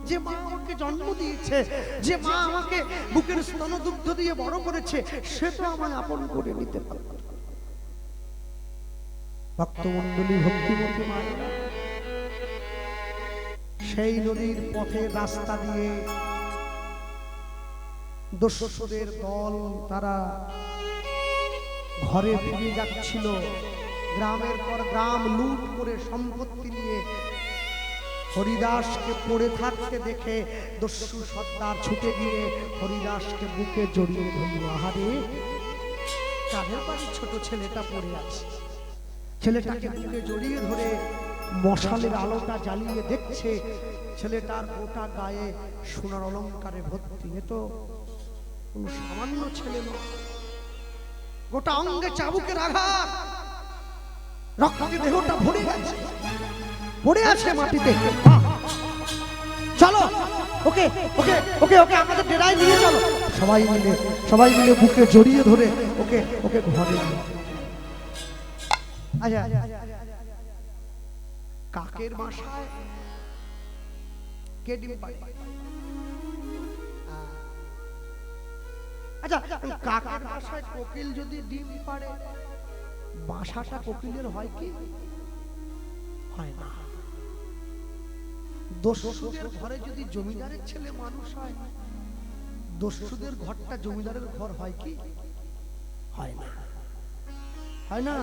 যে মা আমাকে জন্ম দিয়েছে, যে মা আমাকে বুকের স্তনদুগ্ধ দিয়ে বড় করেছে, সে তো আমায় আপন করে নিতে পারত। ভক্তমণ্ডলী, ভক্তিমতী মায়েরা সেই নদীর পথের রাস্তা দিয়ে দস্যুদের দল তারা ঘরে ফিরে যাচ্ছিল, গ্রামের পর গ্রাম লুট করে সম্পত্তি নিয়ে। হরিদাসকে পড়ে থাকতে দেখে দস্যু সর্দার ছুটে গিয়ে হরিদাসকে বুকে জড়িয়ে ধরল। আহারে, কাদের বাড়ির ছোট ছেলেটা পড়ে আছে, ছেলেটাকে বুকে জড়িয়ে ধরে মশালের আলোটা জ্বালিয়ে দেখছে, ছেলেটার গোটা গায়ে সোনার অলংকারে ভর্তি। এ তো কোনো সামান্য ছেলে নয়, গোটা অঙ্গে চাবুকের আঘাত, রক্তে দেহটা ভরে গেছে, পড়ে আছে মাটিতে। চলো ওকে ওকে ওকে ওকে আমাদের ডেরায় নিয়ে চলো। সবাই মিলে বুকে জড়িয়ে ধরে ওকে ওকে ঘরে নিয়ে। আচ্ছা, কাকের বাসায় কে ডিম পাড়ে? আচ্ছা, কাকের বাসায় কোকিল যদি ডিম পাড়ে, বাসাটা কোকিলের হয় কি হয় না? দস্যুদের ঘরে যদি জমিদারের ছেলে মানুষ হয়, দস্যুদের ঘরটা জমিদারের ঘর হয় কি? হয় না, হয় না।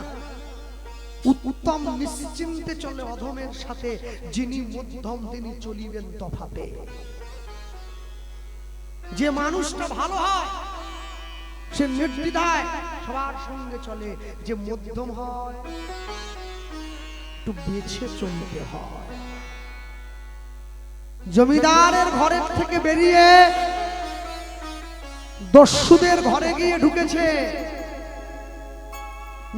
উত্তম নিশ্চিন্তে চলে অধমের সাথে, যিনি মধ্যম তিনি চলিবেন তফাতে। যে মানুষটা ভালো হয় সে নির্দ্বিধায় সবার সঙ্গে চলে, যে মধ্যম হয় একটু বেছে চলতে হয়। জমিদারের ঘরের থেকে বেরিয়ে দস্যুদের ঘরে গিয়ে ঢুকেছে।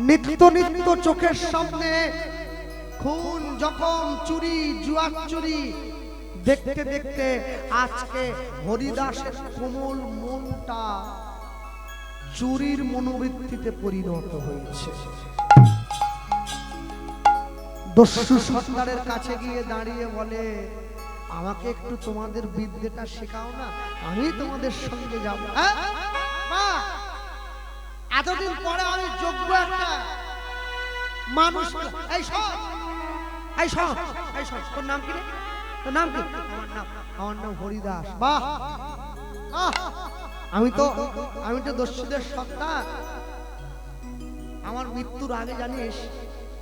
নিত্য নিত্য চোখের সামনে খুন, জখম, চুরি, জুয়ার চুরি দেখতে দেখতে আজকে হরিদাসের কোমল মনটা চুরির মনোবৃত্তিতে পরিণত হয়েছে। দস্যু সর্দারের কাছে গিয়ে দাঁড়িয়ে বলে, আমাকে একটু তোমাদের বিদ্যেটা শেখাও না, আমি তোমাদের সঙ্গে যাব। এতদিন পরে আমি যোগ্য একটা মানুষ। এই সব, এই সব, এই সব, তোর নাম কি রে? তোর নাম কি? আমার নাম হরিদাস। বাহ, আমি তো দস্যুদের সর্দার। আমার মৃত্যুর আগে জানিস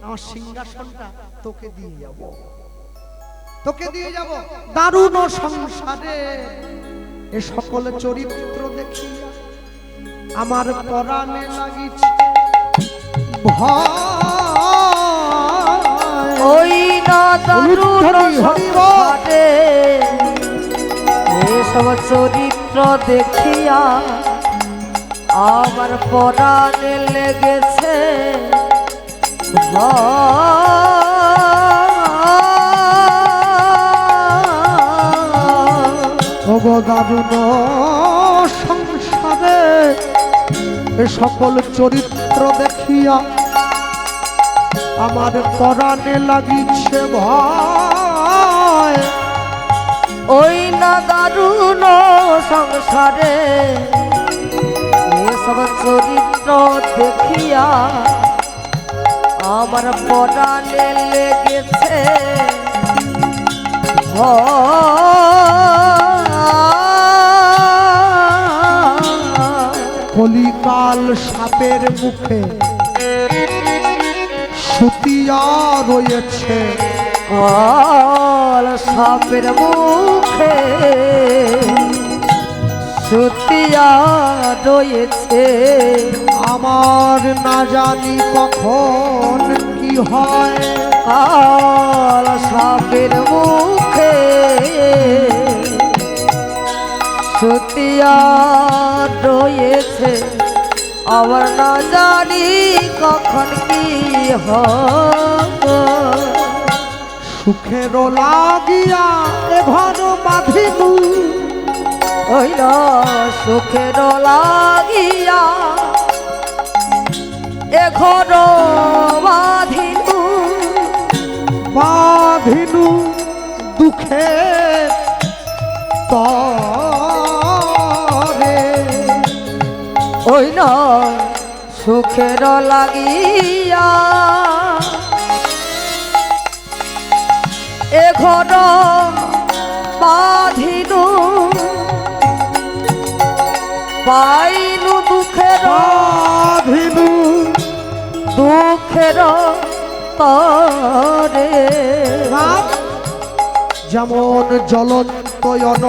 আমার সিংহাসনটা তোকে দিয়ে যাব, তোকে দিয়ে যাব। দারুণ সংসারে এ সকল চরিত্র দেখি আমার পরাণে লাগিছে ভয়। ওই না দারুণ সংসারে এসব চরিত্র দেখিয়া আমার পরাণে লেগেছে দারুণ সংসারে এ সকল চরিত্র দেখিয়া আমার পরাণে লাগিছে ভয়। ওই না দারুণ সংসারে এসব চরিত্র দেখিয়া আমার পরাণে লেগেছে কলিকাল সাপের মুখে সুতিয়া রয়েছে, কাল সাপের মুখে সুতিয়া রয়েছে। আমার না জানি কখন কি হয়। কাল সাপের মুখে সুতিয়া রয়েছে, আবার না জানি কখন কি হবে। সুখের লাগিয়া এ ঘর বাঁধিলু, ওই না সুখের লাগিয়া এ ঘর বাঁধিলু, বাঁধিলু দুঃখে তরে। ওই না সুখের লাগিয়া এ ঘর বাঁধিলু, পাইলু দুঃখের বাঁধিলু দুঃখের তরে। যেমন জ্বলন্ত অনল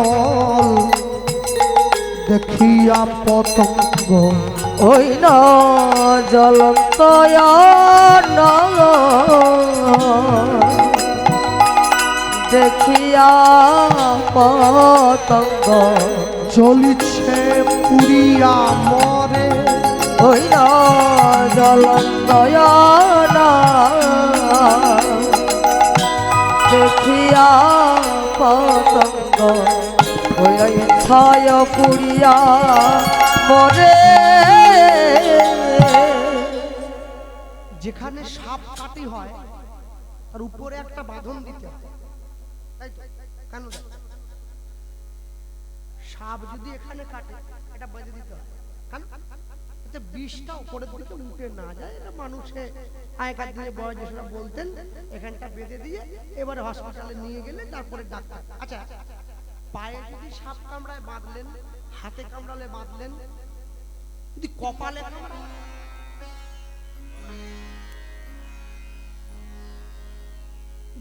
দেখিয়া পতঙ্গ, ওই না জ্বলন্ত দেখিয়া পতঙ্গ চলিছে পুরিয়া মরে। ওই না জ্বলন্ত দেখিয়া পতঙ্গ ওই ছায় পুরিয়া মরে। যেখানে সাপ কাটি হয় তার উপরে একটা বাঁধন দিতে হয়, তাই তো? কেন? সাপ যদি এখানে কাটে এটা বেঁধে দিতে হয়, কেন? এতে বিষটা উপরের দিকে উঠে না যায়। এটা মানুষে আগেকার দিনে বয়োজ্যেষ্ঠরা বলতেন, এখানটা বেঁধে দিয়ে এবারে হসপিটালে নিয়ে গেলে তারপরে ডাক্তার। আচ্ছা, পায়ে যদি সাপ কামড়ায় বাঁধলেন হাতে কামড়ালে বাঁধলেন, যদি কপালে কামড়ায়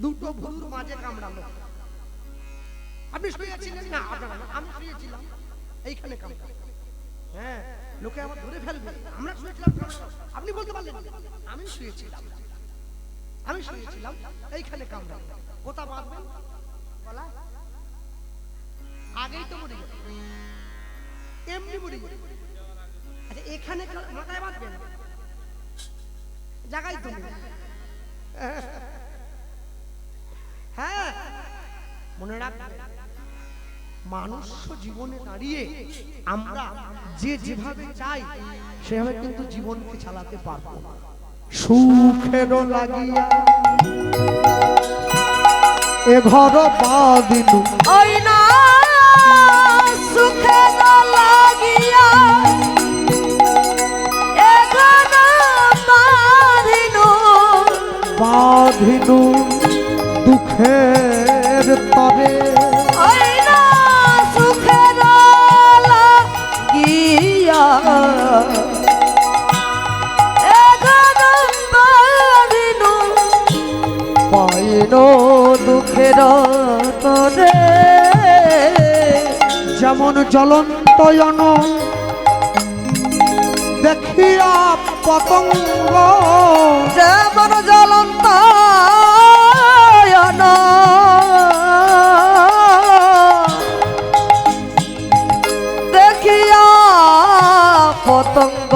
দুটো ভুরুর মাঝে কামড়ালো, আপনি শুয়েছিলেন না? আপনারা না, আমি শুয়েছিলাম, এইখানে কামড়ালো। হ্যাঁ, লোকে আমার ধরে ফেলবে, আমরা শুয়েছিলাম কামড়ালো। আপনি বলতে পারলেন আমি শুয়েছিলাম, আমি শুয়েছিলাম, এইখানে কামড়ালো। কোথা বাঁধবেন? গলায়? আগেই তো মরে গেল, এমনি মরে গেল। আচ্ছা, এখানে মাথায় বাঁধবেন, জায়গায় তো নেই। হ্যাঁ, মনে রাখবেন, মানুষ জীবনে দাঁড়িয়ে আমরা যে যেভাবে চাই সেভাবে কিন্তু জীবনকে চালাতে পারবো না। সুখেরও লাগিয়া এ ঘর বাঁধিনু, ওই না সুখে লাগিয়া এ ঘর বাঁধিনু, বাঁধিনু দুঃখের তরে, ওই না সুখে লাগিয়া এ ঘর বাঁধিনু, পাইনো দুঃখের তরে। যেমন জ্বলন্তয়ন দেখিয়া পতঙ্গ, যেমন জ্বলন্ত দেখিয়া পতঙ্গ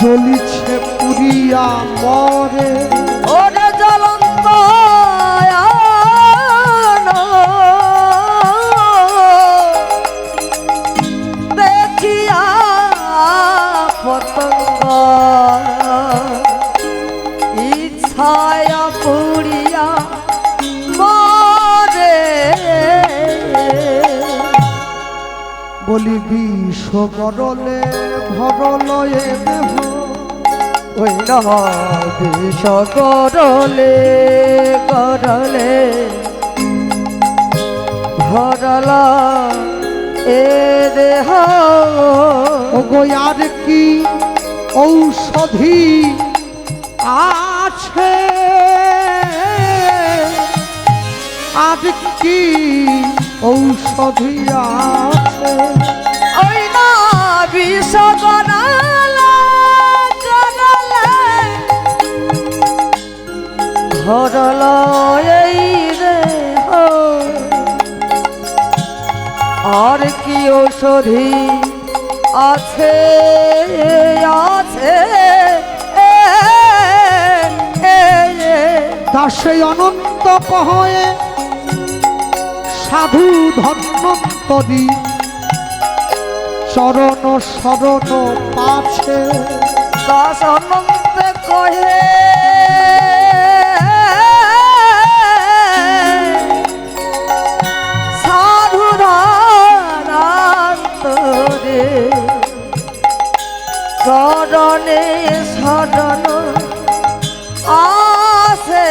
জ্বলিছে পুরিয়া মরে, ওরে জ্বলন্ত দেখিয়া পতঙ্গ ইচ্ছায় পুরিয়া মরে। বলি বিষ গরলে ভরলয়ে দেহ, ওই না বিষ করলে করলে ভরলা এ দেহ। ওগো আর কি ঔষধি আছে, আর কি ঔষধি আছে, ওই না বিষ করলে করলে ভরলা এই দেহ। আর কি ঔষধি আছে আছে দাসে অনন্ত কহয়ে সাধু ধন্বন্তরী, চরণ শরণ পাছে, দাস অনন্ত কহে সাধু ধরান্তরে, চরণে শরণ আসে।